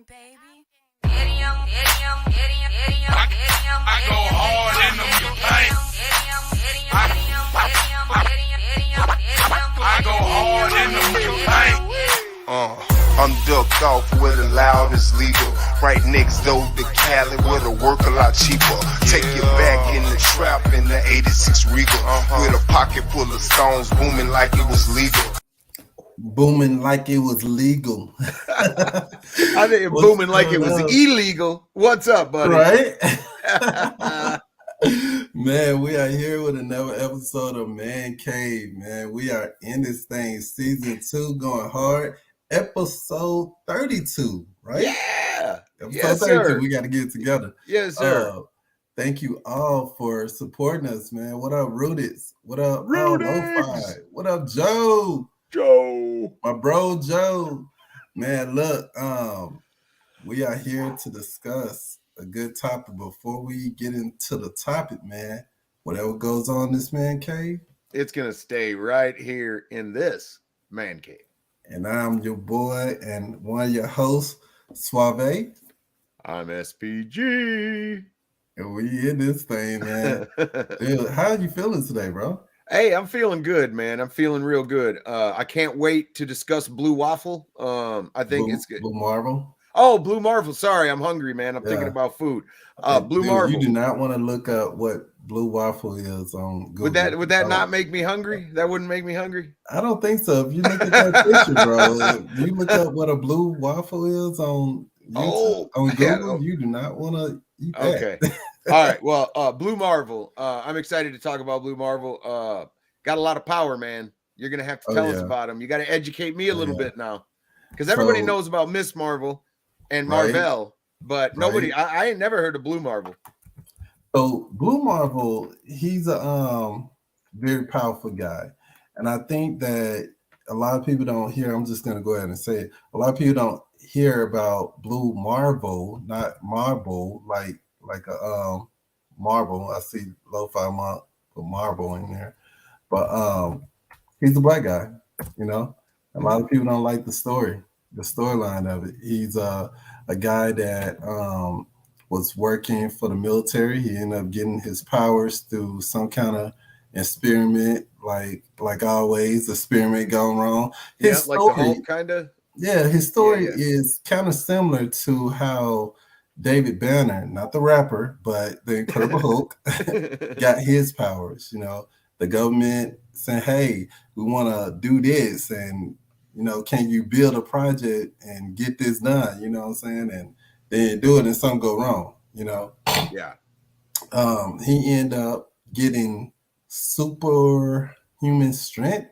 baby. I go hard in the paint. I go hard in the paint. I'm ducked off where the loud is legal. Right next door to Cali where the work a lot cheaper. Take you back in the trap in the 86 Regal. With a pocket full of stones booming like it was legal. Booming like it was legal. I think booming like it was illegal. What's up, buddy? Right? Man, we are here with another episode of Man Cave, man. We are in this thing, season 2, going hard. Episode 32, right? Yeah. Episode Yes, 32, sir. we got to get it together. Yes, sir. Thank you all for supporting us, man. What up, Rudits? What up, Rudits? Lo-Fi? What up, Joe? Joe. My bro, Joe. Man, look, we are here to discuss a good topic. Before we get into the topic, man, whatever goes on in this Man Cave, It's going to stay right here in this Man Cave. and I'm your boy and one of your hosts, Suave, I'm SPG. and we in this thing, man. Dude, how are you feeling today, bro? Hey, I'm feeling good, man. I'm feeling real good. I can't wait to discuss Blue Waffle. I think it's good. Blue Marvel. Oh, Blue Marvel. Sorry, I'm hungry, man. I'm thinking Yeah. about food. Blue Dude, Marvel. You do not want to look up what Blue Waffle is on Google. Would that not make me hungry? That wouldn't make me hungry? I don't think so. If you look at that picture, bro, if you look up what a blue waffle is on YouTube, on Google, you do not want to eat that. Okay. All right. Well, Blue Marvel. I'm excited to talk about Blue Marvel. Got a lot of power, man. You're gonna have to tell us about him. You got to educate me a little bit now, because everybody knows about Miss Marvel and Marvel, but nobody. I ain't never heard of Blue Marvel. So Blue Marvel, he's a very powerful guy, and I think that a lot of people don't hear. I'm just gonna go ahead and say it. A lot of people don't hear about Blue Marvel, not Marvel, like a Marvel. I see Lo-Fi put Marvel in there, but he's a black guy. You know, a lot of people don't like the storyline of it. He's a guy that was working for the military. He ended up getting his powers through some kind of experiment, like always, experiment gone wrong. His like story, the Hulk, kind of. Yeah, his story is kind of similar to how David Banner, not the rapper, but the Incredible Hulk, got his powers. You know, the government saying, "Hey, we want to do this, and you know, can you build a project and get this done?" You know what I'm saying? And they do it, and something go wrong. You know. Yeah. He ended up getting superhuman strength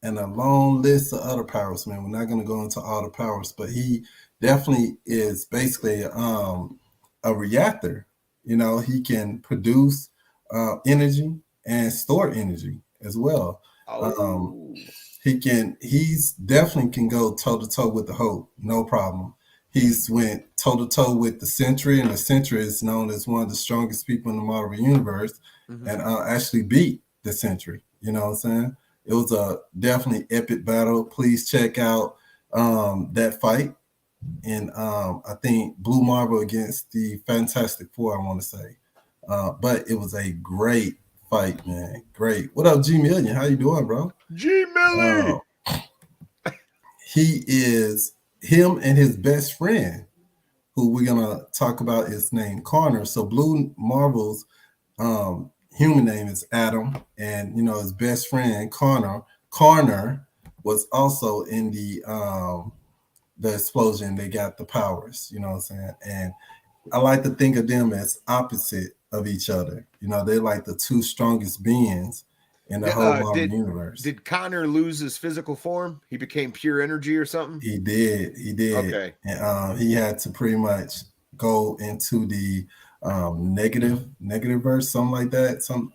and a long list of other powers, man. We're not going to go into all the powers, but he definitely is basically a reactor. You know, he can produce energy and store energy as well. He's definitely can go toe to toe with the Hulk, no problem. He's went toe to toe with the Sentry, and the Sentry is known as one of the strongest people in the Marvel universe, and actually beat the Sentry. You know what I'm saying? It was a definitely epic battle. Please check out that fight. And I think Blue Marvel against the Fantastic Four, I want to say. But it was a great fight, man. Great. What up, G Million? How you doing, bro? G Million. He is him and his best friend, who we're gonna talk about, is named Connor. So Blue Marvel's human name is Adam, and you know his best friend Connor was also in the explosion. They got the powers, you know what I'm saying? And I like to think of them as opposite of each other. You know, they're like the two strongest beings in the whole Marvel universe. Did Connor lose his physical form? He became pure energy or something? He did. Okay. And he had to pretty much go into the negative verse, something like that. Some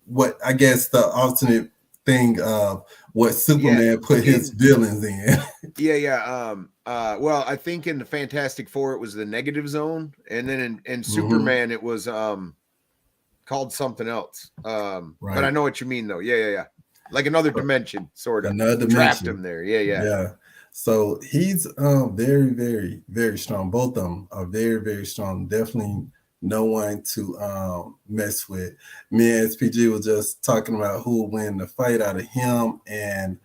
what I guess the alternate thing of what Superman put his villains in. Well, I think in the Fantastic Four it was the negative zone, and then in Superman it was called something else. But I know what you mean though. Yeah. Like another dimension, sort of. Another dimension. Trapped him there. Yeah. So he's very, very, very strong. Both of them are very, very strong. Definitely no one to mess with. Me and SPG was just talking about who would win the fight out of him and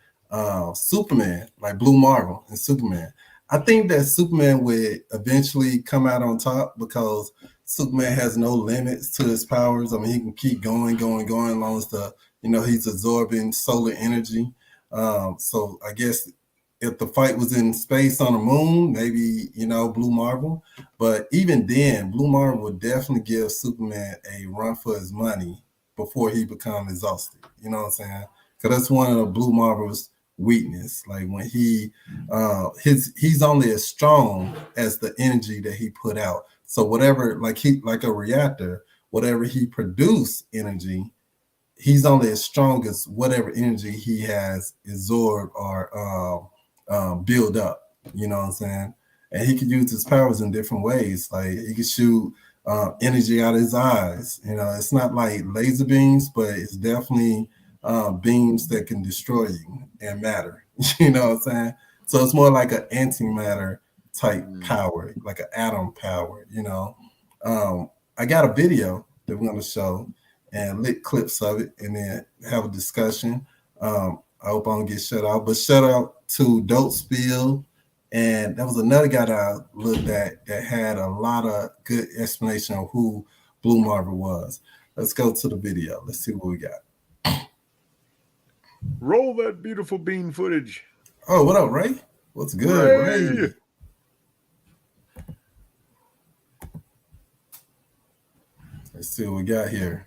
Superman, like Blue Marvel and Superman. I think that Superman would eventually come out on top because Superman has no limits to his powers. I mean, he can keep going, going, going, as long as he's absorbing solar energy. So I guess if the fight was in space on the moon, maybe Blue Marvel. But even then, Blue Marvel would definitely give Superman a run for his money before he become exhausted. You know what I'm saying? Because that's one of the Blue Marvel's weakness. Like when he's only as strong as the energy that he put out. So whatever, like a reactor, whatever he produce energy, he's only as strong as whatever energy he has absorbed or build up. You know what I'm saying? And he could use his powers in different ways. Like he could shoot energy out of his eyes. It's not like laser beams, but it's definitely beams that can destroy you and matter. You know what I'm saying? So it's more like an antimatter type power, like an atom power. I got a video that we're going to show and lit clips of it and then have a discussion. I hope I don't get shut out, but shout out to Dope Spill. And that was another guy that I looked at that had a lot of good explanation of who Blue Marvel was. Let's go to the video. Let's see what we got. Roll that beautiful bean footage. Oh, what up, Ray? What's good, Ray? Let's see what we got here.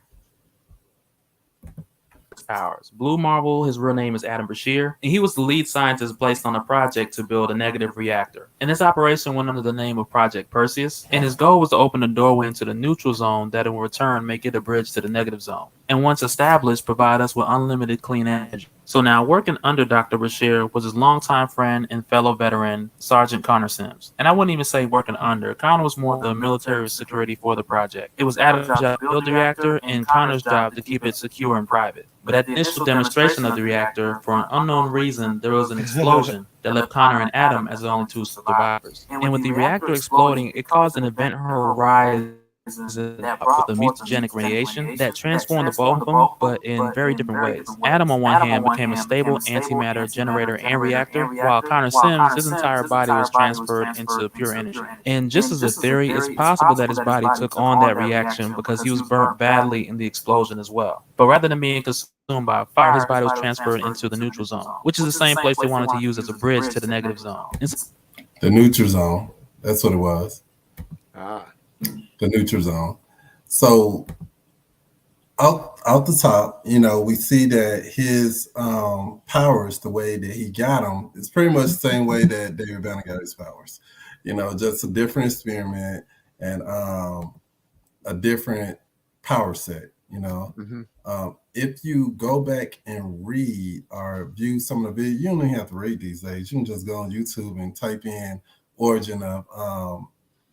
Powers. Blue Marvel, his real name is Adam Bashir, and he was the lead scientist placed on a project to build a negative reactor. And this operation went under the name of Project Perseus, and his goal was to open a doorway into the neutral zone that in return make it a bridge to the negative zone. And once established, provide us with unlimited clean energy. So now working under Dr. Bashir was his longtime friend and fellow veteran, Sergeant Connor Sims. And I wouldn't even say working under. Connor was more the military security for the project. It was Adam's job to build the reactor and Connor's job to keep it secure and private. But at the initial demonstration of the reactor, for an unknown reason, there was an explosion that left Connor and Adam as the only two survivors. And with the reactor exploding, it caused an event horizon with the mutagenic radiation that transformed the both of them, but in very different ways. Adam, on one hand, became a stable antimatter generator and reactor, while Connor Sims, his entire body was transferred into pure energy. And just as a theory, it's possible that his body took on that reaction because he was burnt badly in the explosion as well. But rather than being consumed by fire, his body was transferred into the neutral zone, which is the same place they wanted to use as a bridge to the negative zone. The neutral zone. That's what it was. The neutral zone. So out the top, we see that his powers, the way that he got them, is pretty much the same way that David Banner got his powers. Just a different experiment and a different power set. If you go back and read or view some of the videos, you don't even have to read these days. You can just go on YouTube and type in origin of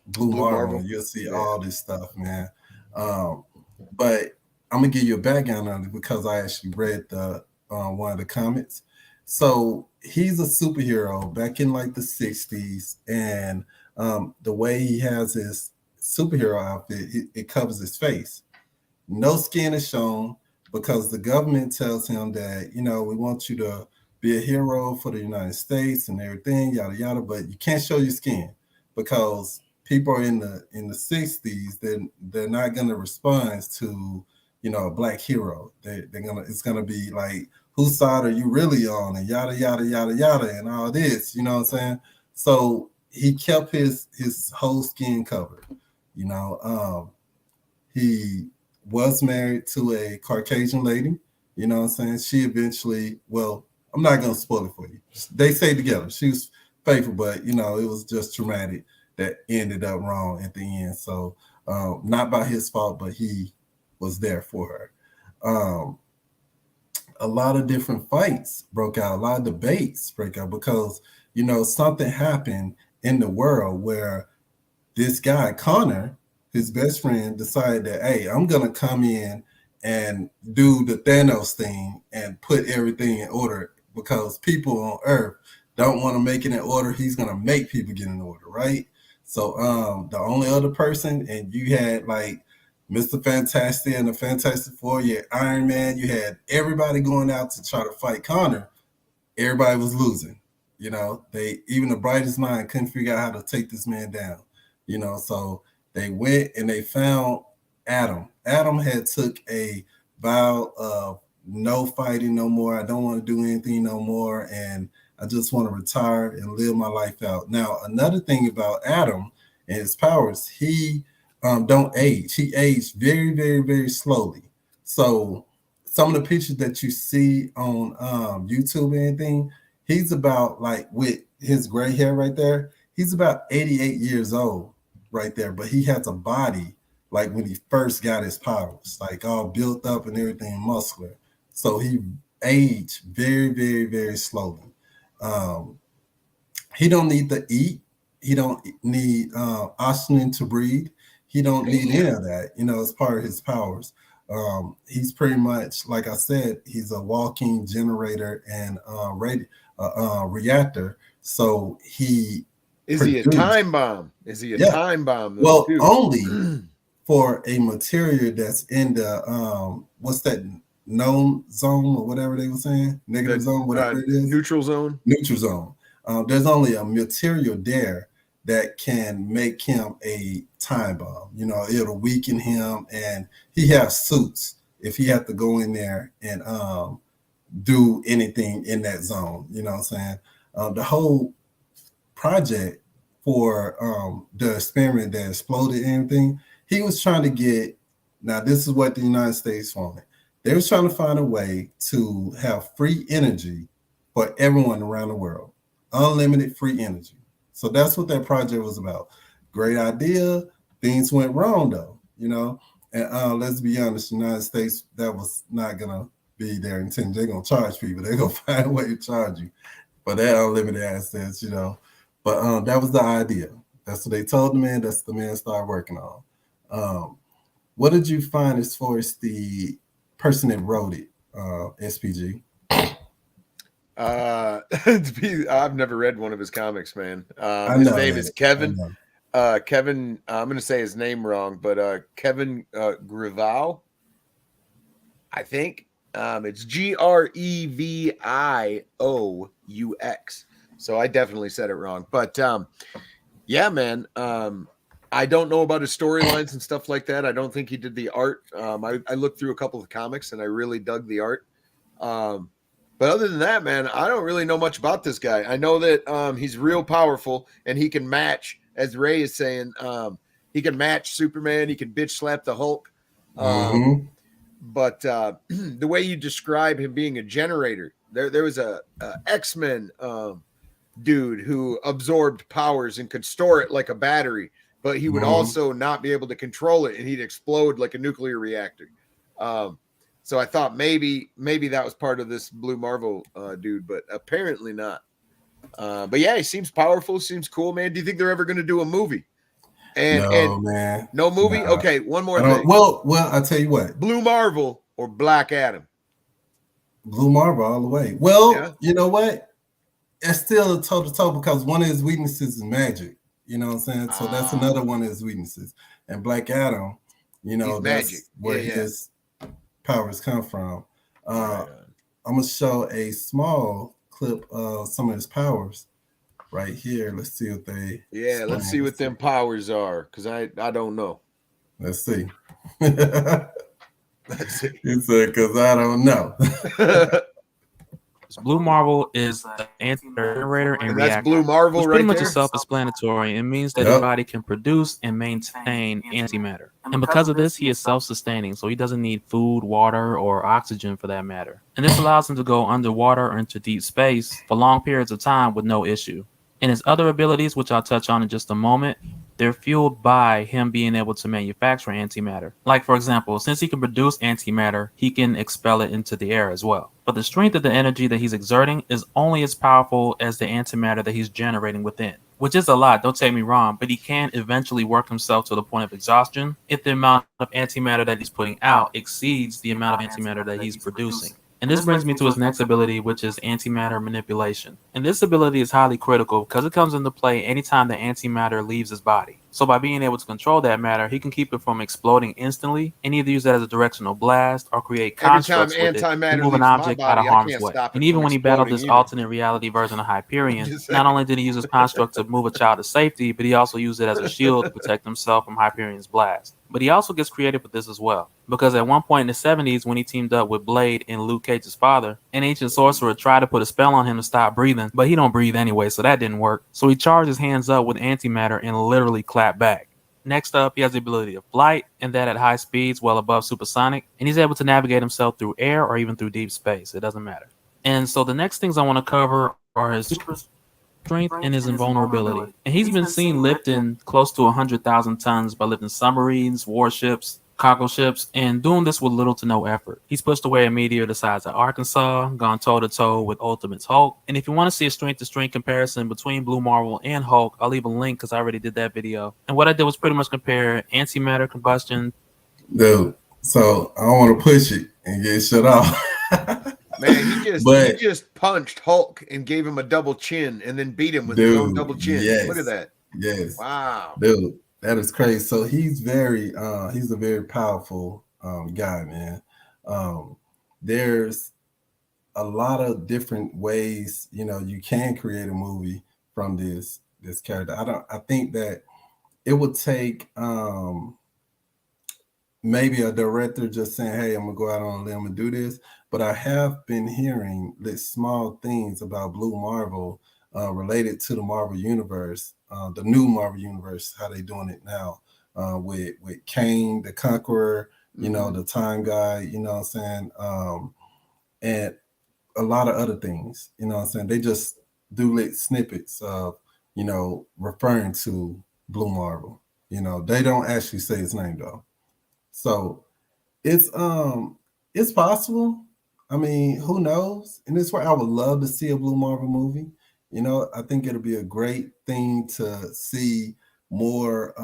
Blue Marvel, and you'll see all this stuff, man. But I'm gonna give you a background on it because I actually read the one of the comments. So he's a superhero back in like the 60s, and the way he has his superhero outfit, it covers his face. No skin is shown because the government tells him that, we want you to be a hero for the United States and everything, yada yada, but you can't show your skin because people are in the 60s, they're not gonna respond to a black hero. It's gonna be like, whose side are you really on, and yada yada yada yada and all this, you know what I'm saying? So he kept his whole skin covered. He was married to a Caucasian lady, you know what I'm saying? She eventually, well, I'm not gonna spoil it for you. They stayed together. She was faithful, but it was just traumatic that ended up wrong at the end. So not by his fault, but he was there for her. A lot of different fights broke out, a lot of debates break out because, something happened in the world where this guy, Connor, his best friend, decided that, hey, I'm going to come in and do the Thanos thing and put everything in order because people on Earth don't want to make it in order, he's gonna make people get in order, right? So the only other person, and you had like Mr. Fantastic and the Fantastic Four, you had Iron Man, you had everybody going out to try to fight Connor. Everybody was losing. They even the brightest mind couldn't figure out how to take this man down. So they went and they found Adam. Adam had took a vow of no fighting no more. I don't want to do anything no more, and I just want to retire and live my life out. Now, another thing about Adam and his powers, he don't age. He aged very, very, very slowly. So some of the pictures that you see on YouTube and anything, he's about like with his gray hair right there, he's about 88 years old right there, but he has a body like when he first got his powers, like all built up and everything muscular. So he aged very, very, very slowly. Um, he don't need to eat. He don't need oxygen to breathe. He don't need any of that. It's part of his powers. He's pretty much, like I said, he's a walking generator and reactor. So he is he a time bomb? Is he a time bomb? Well, only for a material that's in the what's that known zone or whatever they were saying, negative zone, whatever it is, neutral zone. Neutral zone. There's only a material there that can make him a time bomb. It'll weaken him, and he has suits if he had to go in there and do anything in that zone. You know what I'm saying? The whole project for the experiment that exploded and everything, he was trying to get, now this is what the United States wanted. They was trying to find a way to have free energy for everyone around the world. Unlimited free energy. So that's what that project was about. Great idea. Things went wrong though, and let's be honest, the United States, that was not gonna be their intention. They're gonna charge people. They're gonna find a way to charge you for that unlimited access, But that was the idea. That's what they told the man. That's what the man started working on. What did you find as far as the person that wrote it, SPG? I've never read one of his comics, man. His name is Kevin. Kevin, I'm going to say his name wrong, but Kevin Grevaux, I think. It's Grevioux. So I definitely said it wrong. But yeah, man. I don't know about his storylines and stuff like that. I don't think he did the art. I looked through a couple of comics and I really dug the art. But other than that, man, I don't really know much about this guy. I know that he's real powerful and he can match, as Ray is saying, he can match Superman. He can bitch slap the Hulk. But the way you describe him being a generator, there was a X-Men dude who absorbed powers and could store it like a battery, but he would also not be able to control it and he'd explode like a nuclear reactor. So I thought maybe that was part of this Blue Marvel dude, but apparently not. But yeah, he seems powerful, seems cool, man. Do you think they're ever going to do a movie? Man. No movie? Nah. Okay, one more thing. Well, I'll tell you what. Blue Marvel or Black Adam? Blue Marvel all the way. Well, You know what? It's still a toe-to-toe because one of his weaknesses is magic. You know what I'm saying? So that's another one of his weaknesses. And Black Adam, that's magic. Where his powers come from. I'm going to show a small clip of some of his powers right here. Let's see what they... Yeah, let's see what them powers are, because I don't know. Let's see. Let's see. He said, because I don't know. Blue Marvel is an anti-generator and reactor. That's Blue Marvel, right? Pretty much there? is self-explanatory. It means that your body can produce and maintain antimatter. And because of this, he is self-sustaining, so he doesn't need food, water, or oxygen for that matter. And this allows him to go underwater or into deep space for long periods of time with no issue. And his other abilities, which I'll touch on in just a moment, they're fueled by him being able to manufacture antimatter. Like, for example, since he can produce antimatter, he can expel it into the air as well. But the strength of the energy that he's exerting is only as powerful as the antimatter that he's generating within, which is a lot, don't take me wrong, but he can eventually work himself to the point of exhaustion if the amount of antimatter that he's putting out exceeds the amount of antimatter that he's producing. And this brings me to his next ability, which is antimatter manipulation. And this ability is highly critical because it comes into play anytime the antimatter leaves his body. So by being able to control that matter, he can keep it from exploding instantly and either use that as a directional blast or create constructs with it to antimatter move an leaves my object out of body, I harm's can't way. stop And it even from when he battled exploding this either. alternate reality version of Hyperion, Just not only did he use his construct to move a child to safety, but he also used it as a shield to protect himself from Hyperion's blast. But he also gets creative with this as well, because at one point in the 70s, when he teamed up with Blade and Luke Cage's father, an ancient sorcerer tried to put a spell on him to stop breathing, but he don't breathe anyway, so that didn't work. So he charged his hands up with antimatter and literally clapped back. Next up, he has the ability of flight, and that at high speeds, well above supersonic, and he's able to navigate himself through air or even through deep space. It doesn't matter. And so the next things I want to cover are his super strength and his invulnerability. And he's been seen lifting close to 100,000 tons by lifting submarines, warships, cargo ships, and doing this with little to no effort. He's pushed away a meteor the size of Arkansas, gone toe-to-toe with Ultimate's Hulk. And if you want to see a strength-to-strength comparison between Blue Marvel and Hulk, I'll leave a link because I already did that video. And what I did was pretty much compare antimatter combustion. Dude, so I don't want to push it and get shut off. Man, he just punched Hulk and gave him a double chin and then beat him with his own double chin. Yes, look at that. Yes. Wow. Dude, that is crazy. So he's a very powerful guy, man. There's a lot of different ways, you can create a movie from this character. I think that it would take maybe a director just saying, hey, I'm gonna go out on a limb and do this. But I have been hearing this small things about Blue Marvel related to the Marvel Universe, the new Marvel Universe, how they doing it now with Kane, the Conqueror, the Time Guy, you know what I'm saying? And a lot of other things, you know what I'm saying? They just do snippets of, referring to Blue Marvel. They don't actually say his name though. So it's possible. I mean, who knows? And it's where I would love to see a Blue Marvel movie. I think it'll be a great thing to see more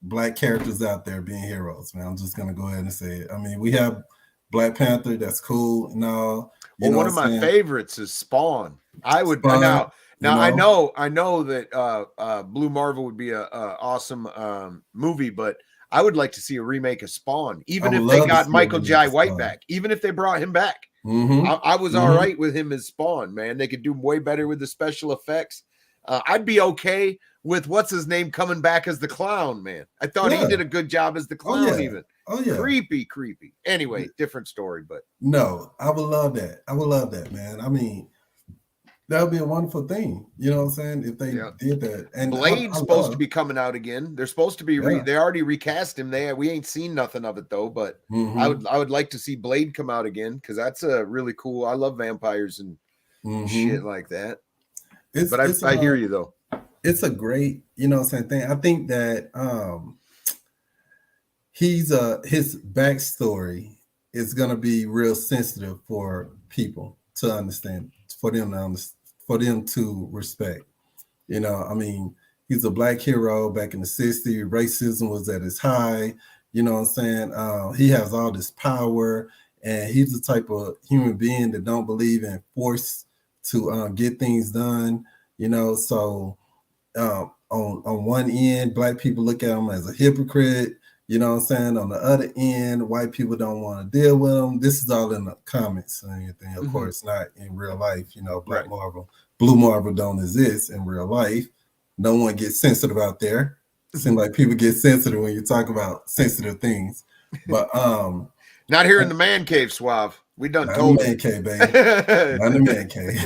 black characters out there being heroes, man. I'm just gonna go ahead and say it. I mean, we have Black Panther, that's cool and all. Well, one of my favorites is Spawn. I would Spawn, now I know that Blue Marvel would be a awesome movie, but I would like to see a remake of Spawn, even if they got Michael Jai White back, even if they brought him back. I was all right with him as Spawn, man. They could do way better with the special effects. I'd be okay with what's his name coming back as the clown, man. I thought he did a good job as the clown, even. Oh yeah, creepy. Anyway, different story, but no, I would love that. I would love that, man. I mean, that would be a wonderful thing. You know what I'm saying? If they did that. And Blade's supposed to be coming out again. They're supposed to be they already recast him. We ain't seen nothing of it though, but I would like to see Blade come out again because that's a really cool. I love vampires and shit like that. I hear you though. It's a great, thing. I think that his backstory is gonna be real sensitive for people to understand, for them to respect. I mean, he's a black hero back in the 60s. Racism was at its high. You know what I'm saying? He has all this power, and he's the type of human being that don't believe in force to get things done. So on one end, black people look at him as a hypocrite. You know what I'm saying? On the other end, white people don't want to deal with them. This is all in the comments and everything. Of course, not in real life. Blue Marvel don't exist in real life. No one gets sensitive out there. Seems like people get sensitive when you talk about sensitive things. But not here in the man cave, Suave. We done told the man cave, baby. Not the man cave.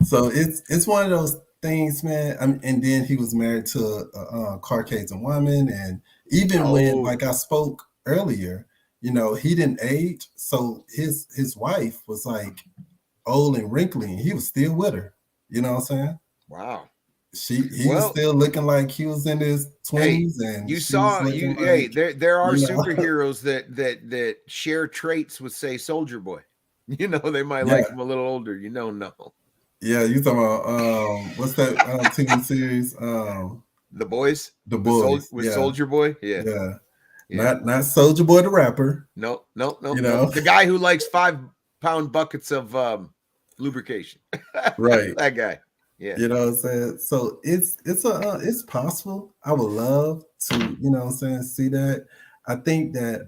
So it's one of those things, man. And then he was married to a Caucasian woman, and even when, like I spoke earlier, he didn't age, so his wife was like old and wrinkly, and he was still with her. You know what I'm saying? Wow. He was still looking like he was in his 20s, and you saw you. There are superheroes that share traits with, say, Soldier Boy. They might like him a little older. No. Yeah, you talking about what's that TV series? The Boys. The Boys with Soldier Boy. Yeah. Not Soldier Boy the rapper. No. You know, the guy who likes 5-pound buckets of lubrication. Right. That guy. Yeah. You know what I'm saying? So it's possible. I would love to, you know what I'm saying, see that. I think that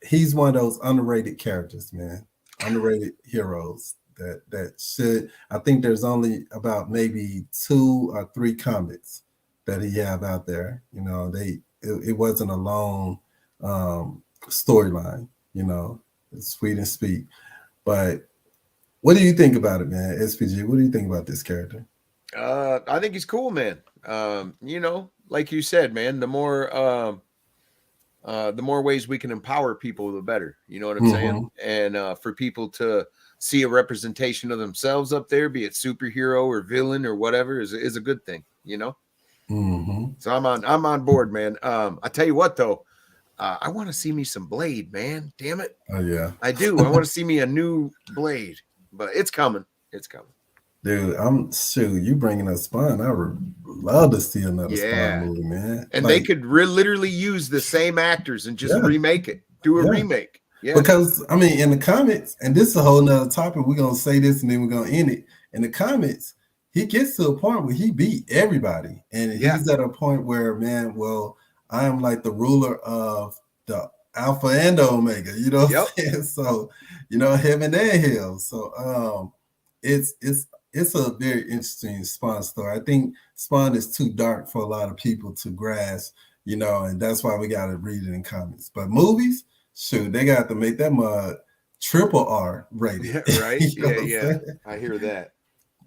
he's one of those underrated characters, man. Underrated heroes that should. I think there's only about maybe 2 or 3 comics that he have out there. You know, it wasn't a long storyline, you know, it's sweet and speak. But what do you think about it, man? SPG, what do you think about this character? I think he's cool, man. You know, like you said, man, the more ways we can empower people, the better. You know what I'm saying? And for people to see a representation of themselves up there, be it superhero or villain or whatever, is a good thing, you know? So I'm on board, man. I tell you what, though, I want to see me some Blade, man. Damn it. Oh, yeah. I do. I want to see me a new Blade, but it's coming. It's coming. Dude, you bringing up Spawn. I would love to see another Spawn movie, man. And they could literally use the same actors and just remake it. Do a remake. Yeah. Because, I mean, in the comics, and this is a whole nother topic, we're going to say this and then we're going to end it. In the comics, he gets to a point where he beat everybody. And he's at a point where, man, well, I am like the ruler of the Alpha and the Omega, you know what I'm saying? So, you know, heaven and hell. So it's a very interesting Spawn story. I think Spawn is too dark for a lot of people to grasp, you know, and that's why we got to read it in comics. But movies, shoot, they got to make that mud triple R rated. Yeah, right? Yeah. I hear that.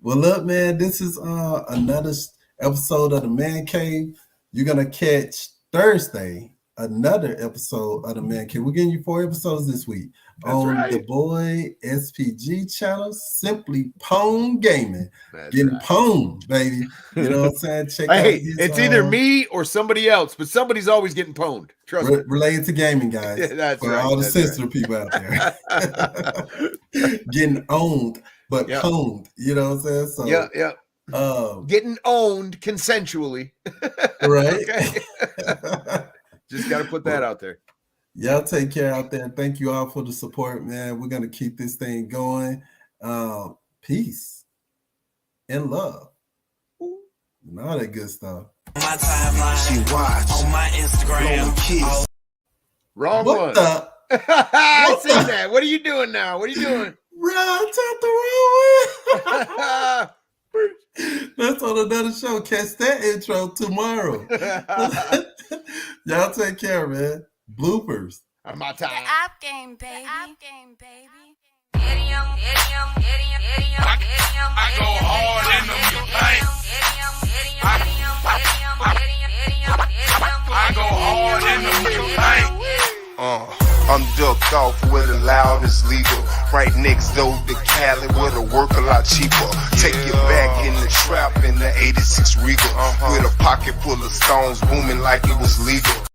Well, look, man, this is another episode of the Man Cave. You're going to catch Thursday another episode of the Man Cave. We're getting you 4 episodes this week. That's on right. the boy SPG channel, Simply Pwn Gaming. Getting pwned, baby. You know what I'm saying? Check out his, it's either me or somebody else, but somebody's always getting pwned. Trust me. Related to gaming, guys. Yeah, that's for right. all the sensitive people out there. Getting owned, but pwned. You know what I'm saying? So yeah. Getting owned consensually. Right. Just got to put that out there. Y'all take care out there. Thank you all for the support, man. We're going to keep this thing going. Peace and love. And all that good stuff. My timeline. She watch on my Instagram. Wrong what one. I see that. What are you doing now? What are you doing? The wrong one. That's on another show. Catch that intro tomorrow. Y'all take care, man. Bloopers. On my time. The App Game, baby. I go hard in the paint. I go hard in the paint. I'm ducked off where the loud is legal. Right next door to Cali where the work a lot cheaper. Take you back in the trap in the 86 Regal. With a pocket full of stones booming like it was legal.